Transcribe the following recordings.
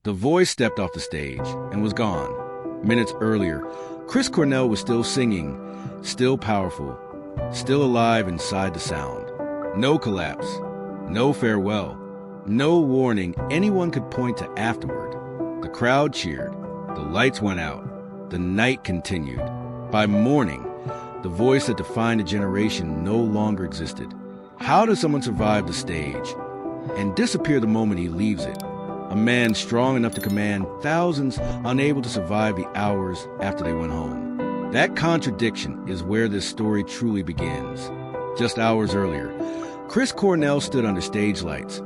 The voice stepped off the stage and was gone. Minutes earlier, Chris Cornell was still singing, still powerful, still alive inside the sound. No collapse, no farewell, no warning anyone could point to afterward. The crowd cheered, the lights went out, the night continued. By morning, the voice that defined a generation no longer existed. How does someone survive the stage and disappear the moment he leaves it? A man strong enough to command thousands, unable to survive the hours after they went home. That contradiction is where this story truly begins. Just hours earlier, Chris Cornell stood under stage lights,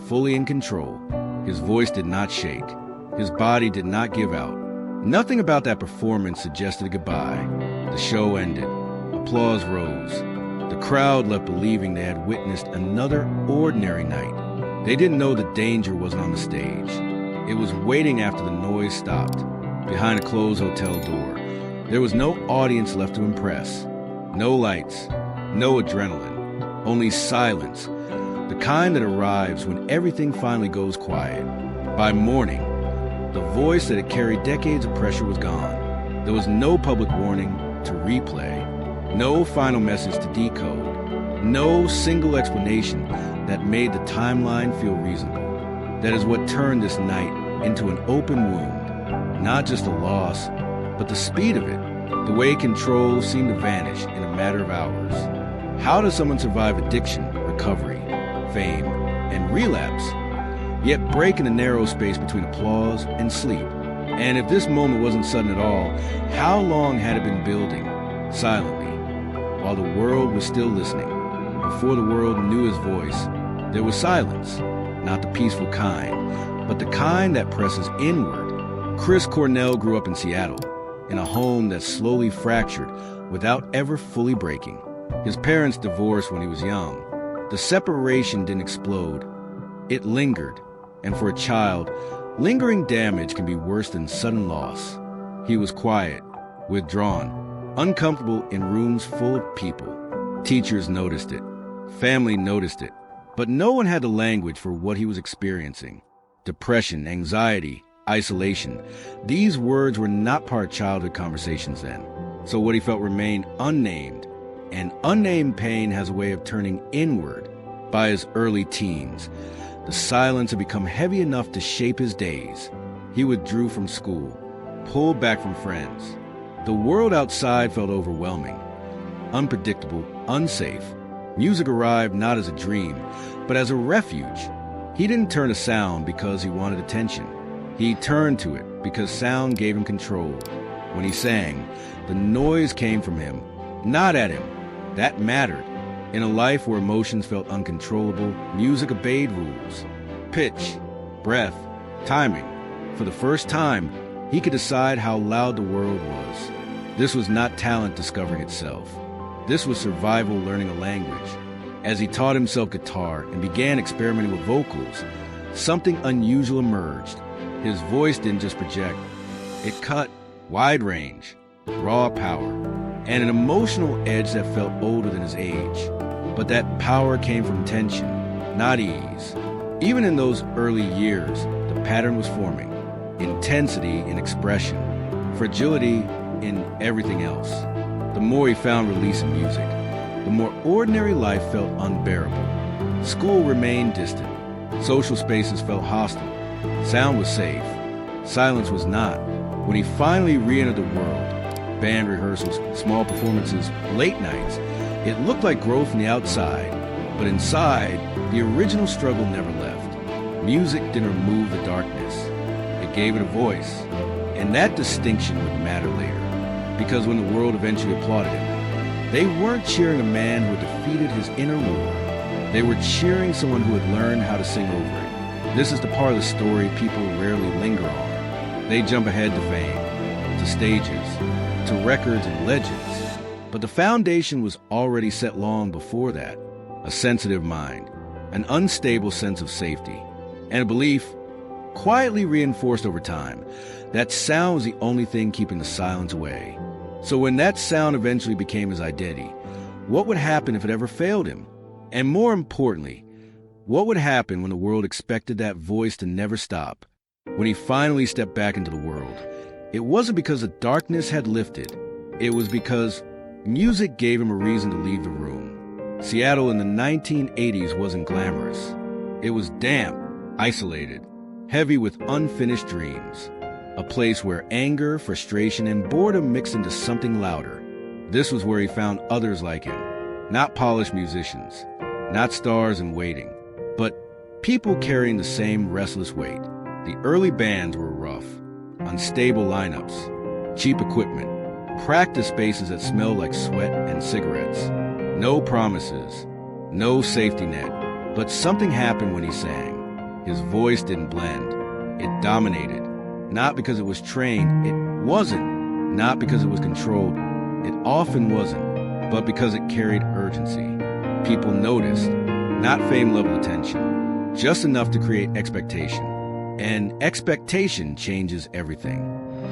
fully in control. His voice did not shake. His body did not give out. Nothing about that performance suggested a goodbye. The show ended. Applause rose. The crowd left believing they had witnessed another ordinary night. They didn't know the danger wasn't on the stage. It was waiting after the noise stopped, behind a closed hotel door. There was no audience left to impress. No lights, no adrenaline, only silence, the kind that arrives when everything finally goes quiet. By morning, the voice that had carried decades of pressure was gone. There was no public warning to replay, no final message to decode, no single explanation that made the timeline feel reasonable. That is what turned this night into an open wound. Not just a loss, but the speed of it. The way control seemed to vanish in a matter of hours. How does someone survive addiction, recovery, fame, and relapse, yet break in the narrow space between applause and sleep? And if this moment wasn't sudden at all, how long had it been building, silently, while the world was still listening? Before the world knew his voice, there was silence, not the peaceful kind, but the kind that presses inward. Chris Cornell grew up in Seattle, in a home that slowly fractured without ever fully breaking. His parents divorced when he was young. The separation didn't explode. It lingered, and for a child, lingering damage can be worse than sudden loss. He was quiet, withdrawn, uncomfortable in rooms full of people. Teachers noticed it. Family noticed it. But no one had the language for what he was experiencing. Depression, anxiety, isolation. These words were not part of childhood conversations then. So what he felt remained unnamed. And unnamed pain has a way of turning inward. By his early teens, the silence had become heavy enough to shape his days. He withdrew from school, pulled back from friends. The world outside felt overwhelming, unpredictable, unsafe. Music arrived not as a dream, but as a refuge. He didn't turn to sound because he wanted attention. He turned to it because sound gave him control. When he sang, the noise came from him, not at him. That mattered. In a life where emotions felt uncontrollable, music obeyed rules. Pitch, breath, timing. For the first time, he could decide how loud the world was. This was not talent discovering itself. This was survival learning a language. As he taught himself guitar and began experimenting with vocals, something unusual emerged. His voice didn't just project. It cut wide range, raw power, and an emotional edge that felt older than his age. But that power came from tension, not ease. Even in those early years, the pattern was forming. Intensity in expression, fragility in everything else. The more he found release in music, the more ordinary life felt unbearable. School remained distant. Social spaces felt hostile. Sound was safe. Silence was not. When he finally re-entered the world, band rehearsals, small performances, late nights, it looked like growth from the outside, but inside, the original struggle never left. Music didn't remove the darkness. It gave it a voice. And that distinction would matter later, because when the world eventually applauded him, they weren't cheering a man who had defeated his inner war. They were cheering someone who had learned how to sing over it. This is the part of the story people rarely linger on. They jump ahead to fame, to stages, to records and legends. But the foundation was already set long before that. A sensitive mind, an unstable sense of safety, and a belief, quietly reinforced over time, that sound was the only thing keeping the silence away. So when that sound eventually became his identity, what would happen if it ever failed him? And more importantly, what would happen when the world expected that voice to never stop? When he finally stepped back into the world, it wasn't because the darkness had lifted. It was because music gave him a reason to leave the room. Seattle in the 1980s wasn't glamorous. It was damp, isolated, heavy with unfinished dreams. A place where anger, frustration, and boredom mixed into something louder. This was where he found others like him. Not polished musicians, not stars in waiting, but people carrying the same restless weight. The early bands were rough, unstable lineups, cheap equipment, practice spaces that smelled like sweat and cigarettes. No promises, no safety net. But something happened when he sang. His voice didn't blend. It dominated. Not because it was trained, it wasn't. Not because it was controlled, it often wasn't. But because it carried urgency. People noticed, not fame-level attention, just enough to create expectation. And expectation changes everything.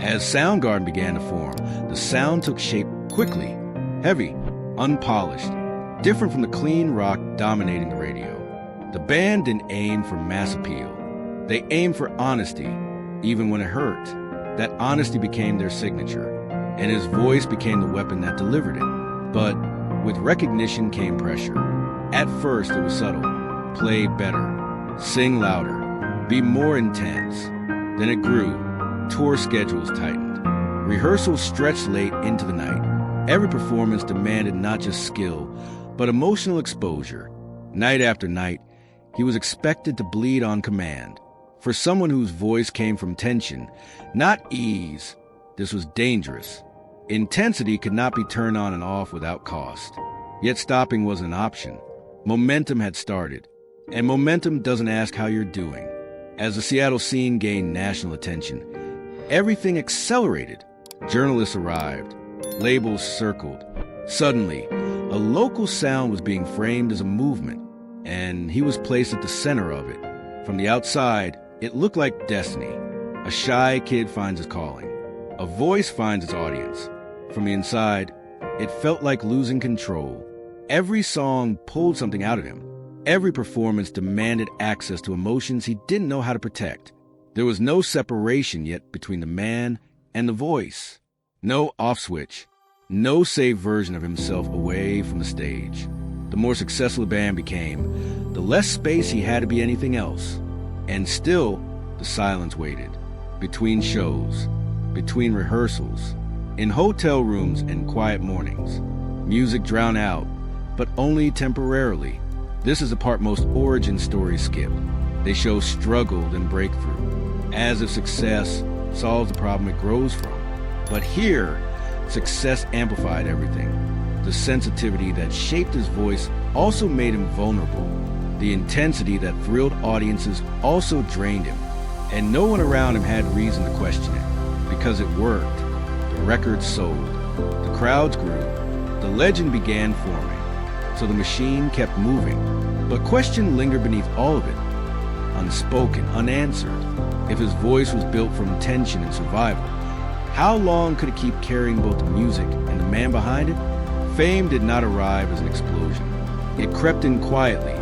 As Soundgarden began to form, the sound took shape quickly, heavy, unpolished, different from the clean rock dominating the radio. The band didn't aim for mass appeal. They aimed for honesty, even when it hurt. That honesty became their signature, and his voice became the weapon that delivered it. But with recognition came pressure. At first, it was subtle. Play better, sing louder, be more intense. Then it grew. Tour schedules tightened. Rehearsals stretched late into the night. Every performance demanded not just skill, but emotional exposure. Night after night, he was expected to bleed on command. For someone whose voice came from tension, not ease, this was dangerous. Intensity could not be turned on and off without cost. Yet stopping wasn't an option. Momentum had started, and momentum doesn't ask how you're doing. As the Seattle scene gained national attention, everything accelerated. Journalists arrived, labels circled. Suddenly, a local sound was being framed as a movement, and he was placed at the center of it. From the outside, it looked like destiny. A shy kid finds his calling. A voice finds its audience. From the inside, it felt like losing control. Every song pulled something out of him. Every performance demanded access to emotions he didn't know how to protect. There was no separation yet between the man and the voice. No off switch. No saved version of himself away from the stage. The more successful the band became, the less space he had to be anything else. And still, the silence waited. Between shows, between rehearsals, in hotel rooms and quiet mornings. Music drowned out, but only temporarily. This is the part most origin stories skip. They show struggle and breakthrough, as if success solves the problem it grows from. But here, success amplified everything. The sensitivity that shaped his voice also made him vulnerable. The intensity that thrilled audiences also drained him. And no one around him had reason to question it, because it worked. The records sold. The crowds grew. The legend began forming. So the machine kept moving. But question lingered beneath all of it. Unspoken, unanswered. If his voice was built from tension and survival, how long could it keep carrying both the music and the man behind it? Fame did not arrive as an explosion. It crept in quietly,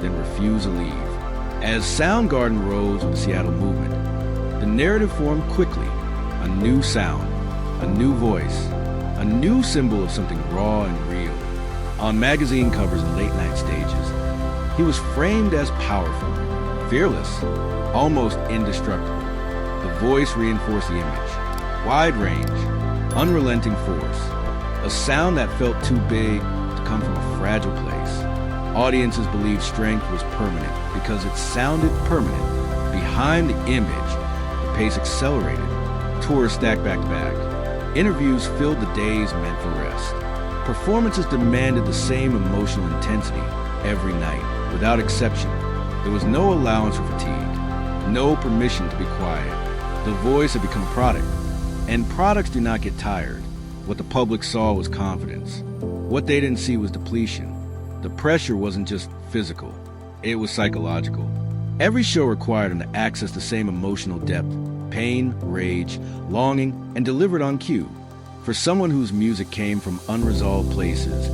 then refused to leave. As Soundgarden rose with the Seattle movement, the narrative formed quickly. A new sound, a new voice, a new symbol of something raw and real. On magazine covers and late-night stages, he was framed as powerful, fearless, almost indestructible. The voice reinforced the image. Wide range, unrelenting force, a sound that felt too big to come from a fragile place. Audiences believed strength was permanent because it sounded permanent. Behind the image, the pace accelerated. Tours stacked back to back. Interviews filled the days meant for rest. Performances demanded the same emotional intensity every night, without exception. There was no allowance for fatigue, no permission to be quiet. The voice had become a product, and products do not get tired. What the public saw was confidence. What they didn't see was depletion. The pressure wasn't just physical, it was psychological. Every show required him to access the same emotional depth, pain, rage, longing, and delivered on cue. For someone whose music came from unresolved places,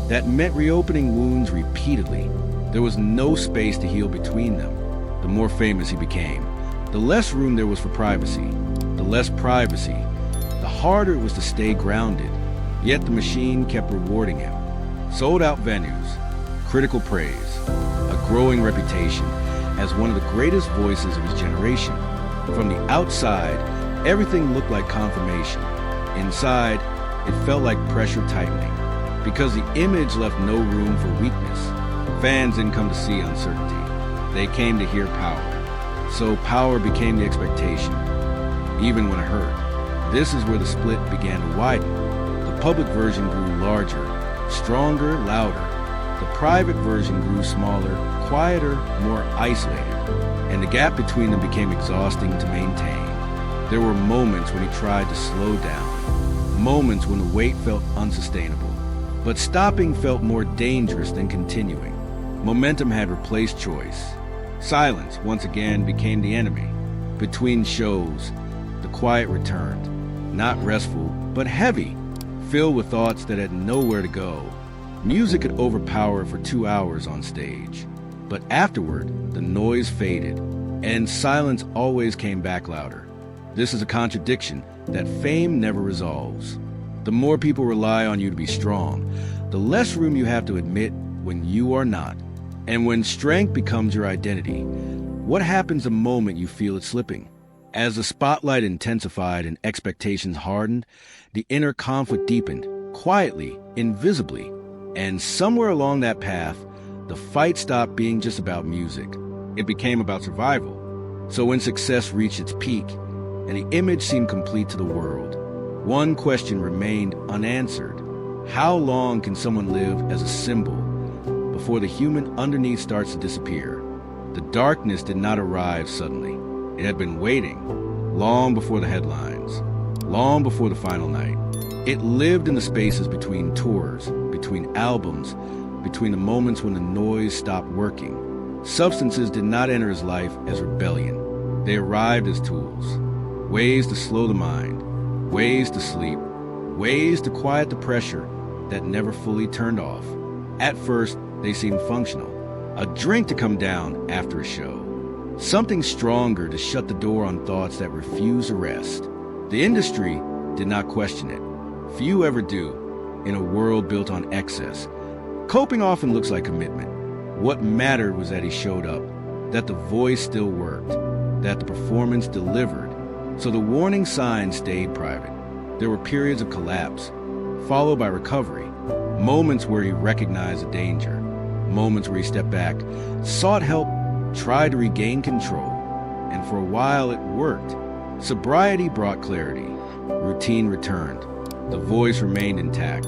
that meant reopening wounds repeatedly. There was no space to heal between them. The more famous he became, The less room there was for privacy, the less privacy, the harder it was to stay grounded. Yet the machine kept rewarding him. Sold-out venues, critical praise, a growing reputation as one of the greatest voices of his generation. From the outside, everything looked like confirmation. Inside, it felt like pressure tightening, because the image left no room for weakness. Fans didn't come to see uncertainty. They came to hear power. So power became the expectation, even when it hurt. This is where the split began to widen. The public version grew larger, stronger, louder. The private version grew smaller, quieter, more isolated. And the gap between them became exhausting to maintain. There were moments when he tried to slow down, moments when the weight felt unsustainable. But stopping felt more dangerous than continuing. Momentum had replaced choice. Silence once again became the enemy. Between shows, the quiet returned, not restful, but heavy, filled with thoughts that had nowhere to go. Music could overpower for 2 hours on stage, but afterward, the noise faded, and silence always came back louder. This is a contradiction that fame never resolves. The more people rely on you to be strong, the less room you have to admit when you are not. And when strength becomes your identity, what happens the moment you feel it slipping? As the spotlight intensified and expectations hardened, the inner conflict deepened, quietly, invisibly. And somewhere along that path, the fight stopped being just about music. It became about survival. So when success reached its peak, and the image seemed complete to the world, one question remained unanswered. How long can someone live as a symbol before the human underneath starts to disappear? The darkness did not arrive suddenly. It had been waiting, long before the headlines, long before the final night. It lived in the spaces between tours, between albums, between the moments when the noise stopped working. Substances did not enter his life as rebellion. They arrived as tools, ways to slow the mind, ways to sleep, ways to quiet the pressure that never fully turned off. At first, they seemed functional. A drink to come down after a show. Something stronger to shut the door on thoughts that refuse to rest. The industry did not question it. Few ever do, in a world built on excess. Coping often looks like commitment. What mattered was that he showed up, that the voice still worked, that the performance delivered. So the warning signs stayed private. There were periods of collapse, followed by recovery, moments where he recognized the danger, moments where he stepped back, sought help, tried to regain control, and for a while it worked. Sobriety brought clarity. Routine returned. The voice remained intact.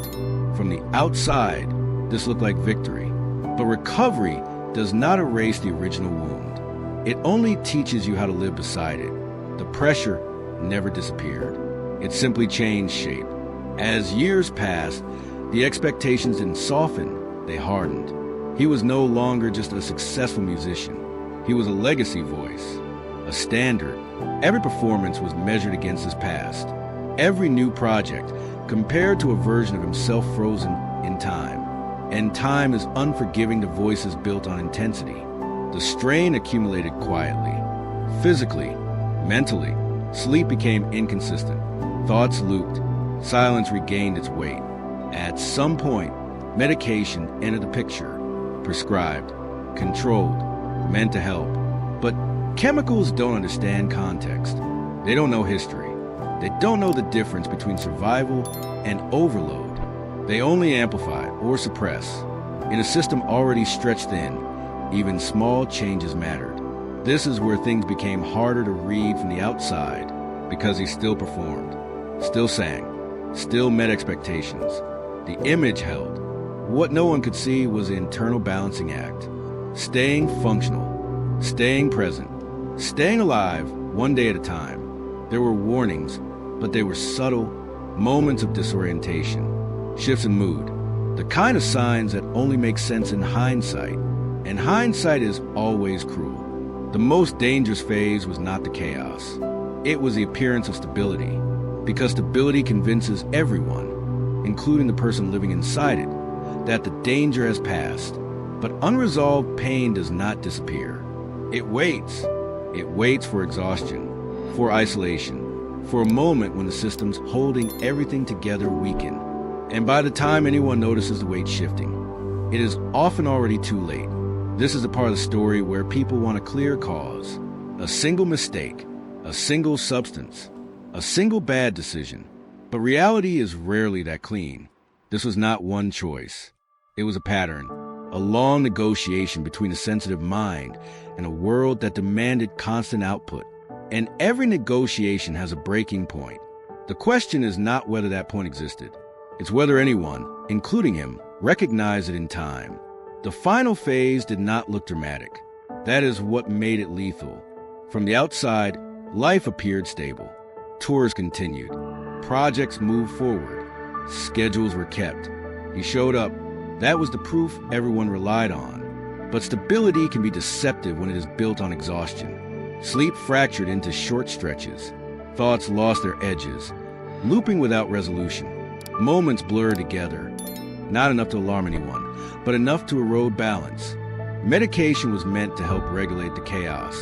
From the outside, this looked like victory. But recovery does not erase the original wound. It only teaches you how to live beside it. The pressure never disappeared. It simply changed shape. As years passed, the expectations didn't soften, they hardened. He was no longer just a successful musician. He was a legacy voice, a standard. Every performance was measured against his past. Every new project compared to a version of himself frozen in time. And time is unforgiving to voices built on intensity. The strain accumulated quietly. Physically, mentally, sleep became inconsistent. Thoughts looped. Silence regained its weight. At some point, medication entered the picture. Prescribed, controlled, meant to help. But chemicals don't understand context. They don't know history. They don't know the difference between survival and overload. They only amplify or suppress. In a system already stretched thin, even small changes mattered. This is where things became harder to read from the outside, because he still performed, still sang, still met expectations. The image held. What no one could see was the internal balancing act. Staying functional, staying present, staying alive one day at a time. There were warnings, but they were subtle, moments of disorientation, shifts in mood, the kind of signs that only make sense in hindsight. And hindsight is always cruel. The most dangerous phase was not the chaos. It was the appearance of stability, because stability convinces everyone, including the person living inside it, that the danger has passed. But unresolved pain does not disappear. It waits. It waits for exhaustion, for isolation, for a moment when the systems holding everything together weaken. And by the time anyone notices the weight shifting, it is often already too late. This is the part of the story where people want a clear cause, a single mistake, a single substance, a single bad decision. But reality is rarely that clean. This was not one choice. It was a pattern, a long negotiation between a sensitive mind and a world that demanded constant output. And every negotiation has a breaking point. The question is not whether that point existed. It's whether anyone, including him, recognized it in time. The final phase did not look dramatic. That is what made it lethal. From the outside, life appeared stable. Tours continued. Projects moved forward. Schedules were kept. He showed up. That was the proof everyone relied on. But stability can be deceptive when it is built on exhaustion. Sleep fractured into short stretches. Thoughts lost their edges, looping without resolution. Moments blurred together. Not enough to alarm anyone, but enough to erode balance. Medication was meant to help regulate the chaos,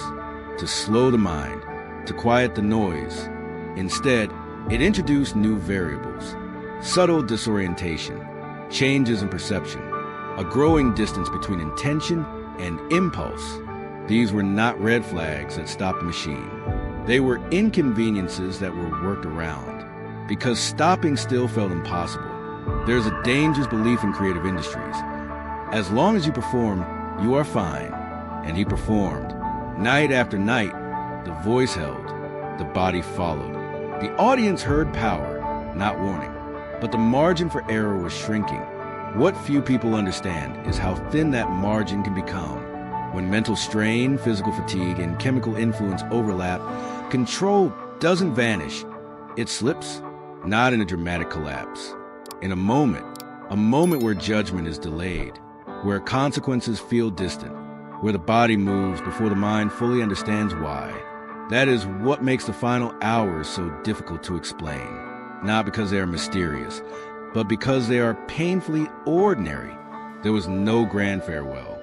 to slow the mind, to quiet the noise. Instead, it introduced new variables, subtle disorientation, changes in perception, a growing distance between intention and impulse. These were not red flags that stopped the machine. They were inconveniences that were worked around, because stopping still felt impossible. There's a dangerous belief in creative industries. As long as you perform, you are fine. And he performed. Night after night, the voice held, the body followed. The audience heard power, not warning. But the margin for error was shrinking. What few people understand is how thin that margin can become. When mental strain, physical fatigue, and chemical influence overlap, control doesn't vanish. It slips, not in a dramatic collapse. In a moment where judgment is delayed, where consequences feel distant, where the body moves before the mind fully understands why. That is what makes the final hours so difficult to explain. Not because they are mysterious, but because they are painfully ordinary. There was no grand farewell,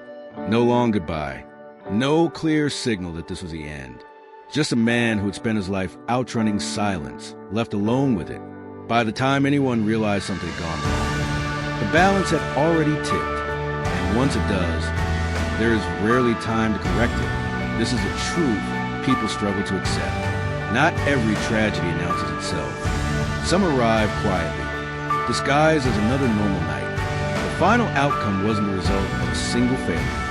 no long goodbye, no clear signal that this was the end. Just a man who had spent his life outrunning silence, left alone with it. By the time anyone realized something had gone wrong, the balance had already tipped. And once it does, there is rarely time to correct it. This is a truth people struggle to accept. Not every tragedy announces itself. Some arrive quietly, disguised as another normal night. The final outcome wasn't the result of a single failure.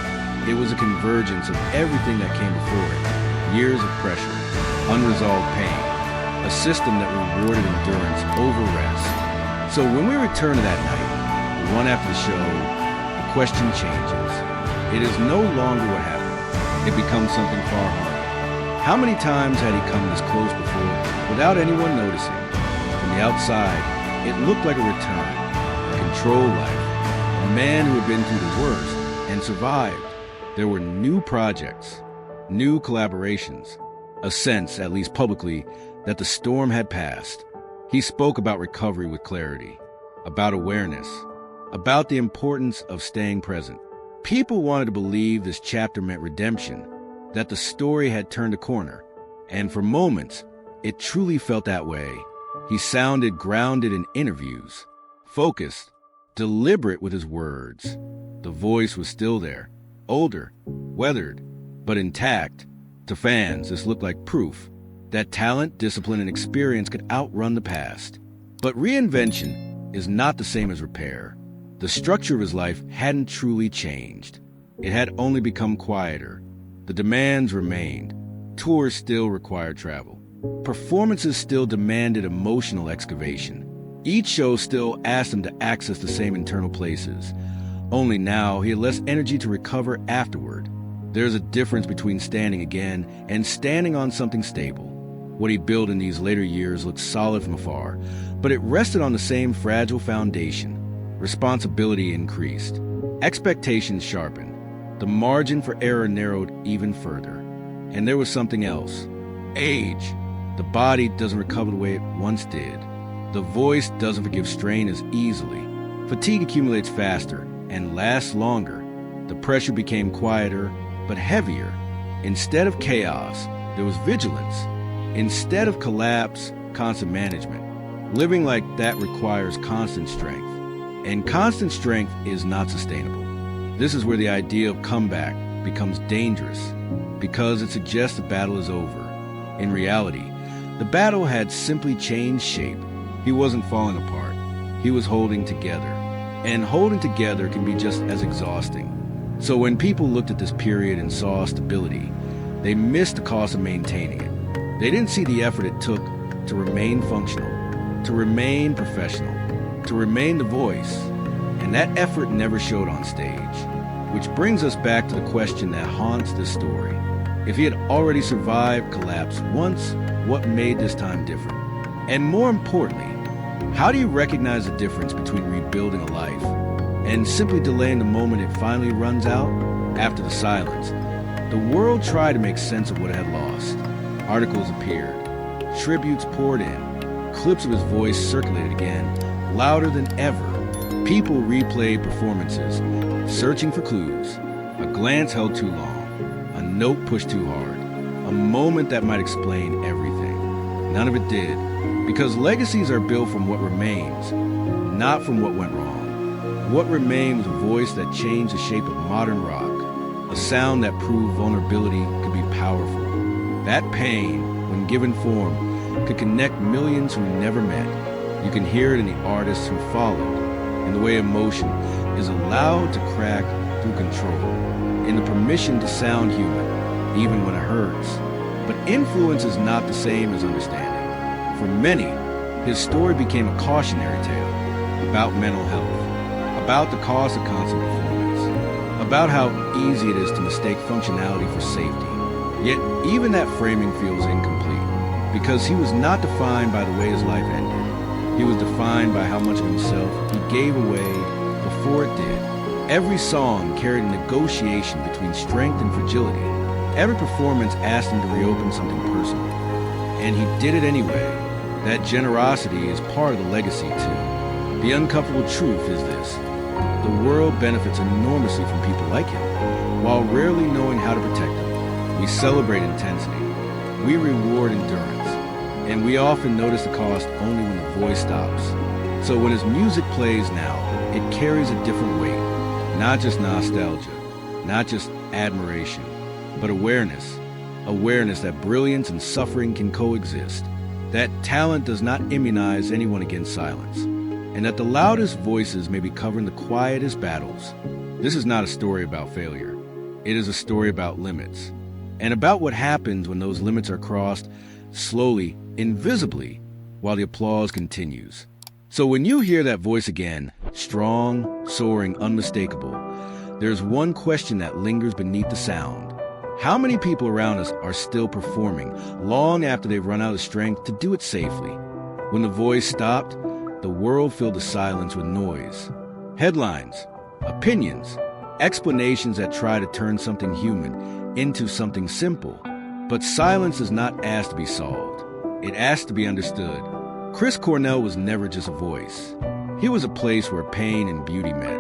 It was a convergence of everything that came before it. Years of pressure, unresolved pain, a system that rewarded endurance over rest. So when we return to that night, the one after the show, the question changes. It is no longer what happened. It becomes something far harder. How many times had he come this close before without anyone noticing? From the outside, it looked like a return, a control life, a man who had been through the worst and survived. There were new projects, new collaborations, a sense, at least publicly, that the storm had passed. He spoke about recovery with clarity, about awareness, about the importance of staying present. People wanted to believe this chapter meant redemption, that the story had turned a corner, and for moments, it truly felt that way. He sounded grounded in interviews, focused, deliberate with his words. The voice was still there, older, weathered, but intact. To fans, this looked like proof that talent, discipline, and experience could outrun the past. But reinvention is not the same as repair. The structure of his life hadn't truly changed. It had only become quieter. The demands remained. Tours still required travel. Performances still demanded emotional excavation. Each show still asked him to access the same internal places. Only now he had less energy to recover afterward. There's a difference between standing again and standing on something stable. What he built in these later years looked solid from afar, but it rested on the same fragile foundation. Responsibility increased. Expectations sharpened. The margin for error narrowed even further. And there was something else. Age. The body doesn't recover the way it once did. The voice doesn't forgive strain as easily. Fatigue accumulates faster and lasts longer. The pressure became quieter, but heavier. Instead of chaos, there was vigilance. Instead of collapse, constant management. Living like that requires constant strength. And constant strength is not sustainable. This is where the idea of comeback becomes dangerous, because it suggests the battle is over. In reality, the battle had simply changed shape. He wasn't falling apart. He was holding together. And holding together can be just as exhausting. So when people looked at this period and saw stability, they missed the cost of maintaining it. They didn't see the effort it took to remain functional, to remain professional, to remain the voice. And that effort never showed on stage. Which brings us back to the question that haunts this story. If he had already survived collapse once, what made this time different? And more importantly, how do you recognize the difference between rebuilding a life and simply delaying the moment it finally runs out? After the silence, the world tried to make sense of what it had lost. Articles appeared, tributes poured in, clips of his voice circulated again, louder than ever. People replayed performances, searching for clues. A glance held too long, a note pushed too hard, a moment that might explain everything. None of it did, because legacies are built from what remains, not from what went wrong. What remained was a voice that changed the shape of modern rock, a sound that proved vulnerability could be powerful. That pain, when given form, could connect millions who never met. You can hear it in the artists who followed, in the way emotion is allowed to crack through control, in the permission to sound human, even when it hurts. But influence is not the same as understanding. For many, his story became a cautionary tale about mental health, about the cost of constant performance, about how easy it is to mistake functionality for safety. Yet even that framing feels incomplete, because he was not defined by the way his life ended. He was defined by how much of himself he gave away before it did. Every song carried a negotiation between strength and fragility. Every performance asked him to reopen something personal. And he did it anyway. That generosity is part of the legacy, too. The uncomfortable truth is this. The world benefits enormously from people like him, while rarely knowing how to protect them. We celebrate intensity. We reward endurance. And we often notice the cost only when the voice stops. So when his music plays now, it carries a different weight. Not just nostalgia, not just admiration, but awareness. Awareness that brilliance and suffering can coexist. That talent does not immunize anyone against silence. And that the loudest voices may be covering the quietest battles. This is not a story about failure. It is a story about limits. And about what happens when those limits are crossed slowly, invisibly, while the applause continues. So when you hear that voice again, strong, soaring, unmistakable, there's one question that lingers beneath the sound. How many people around us are still performing long after they've run out of strength to do it safely? When the voice stopped, the world filled the silence with noise. Headlines, opinions, explanations that try to turn something human into something simple. But silence does not ask to be solved. It asks to be understood. Chris Cornell was never just a voice. He was a place where pain and beauty met,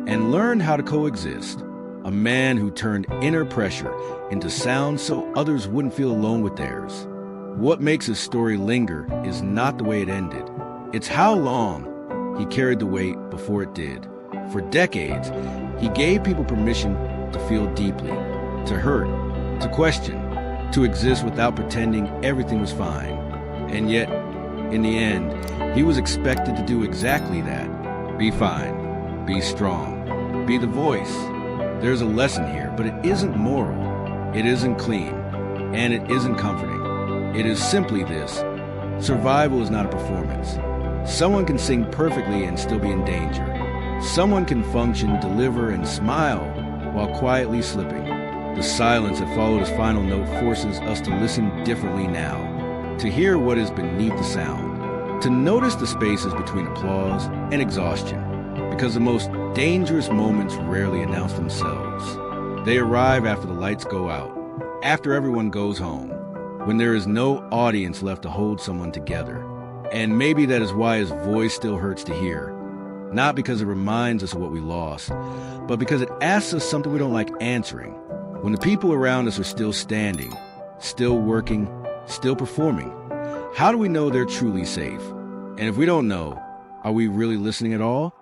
and learned how to coexist. A man who turned inner pressure into sound so others wouldn't feel alone with theirs. What makes his story linger is not the way it ended. It's how long he carried the weight before it did. For decades, he gave people permission to feel deeply, to hurt, to question, to exist without pretending everything was fine. And yet, in the end, he was expected to do exactly that. Be fine. Be strong. Be the voice. There's a lesson here, but it isn't moral. It isn't clean. And it isn't comforting. It is simply this. Survival is not a performance. Someone can sing perfectly and still be in danger. Someone can function, deliver, and smile while quietly slipping. The silence that followed his final note forces us to listen differently now, to hear what is beneath the sound, to notice the spaces between applause and exhaustion, because the most dangerous moments rarely announce themselves. They arrive after the lights go out, after everyone goes home, when there is no audience left to hold someone together. And maybe that is why his voice still hurts to hear, not because it reminds us of what we lost, but because it asks us something we don't like answering. When the people around us are still standing, still working, still performing, how do we know they're truly safe? And if we don't know, are we really listening at all?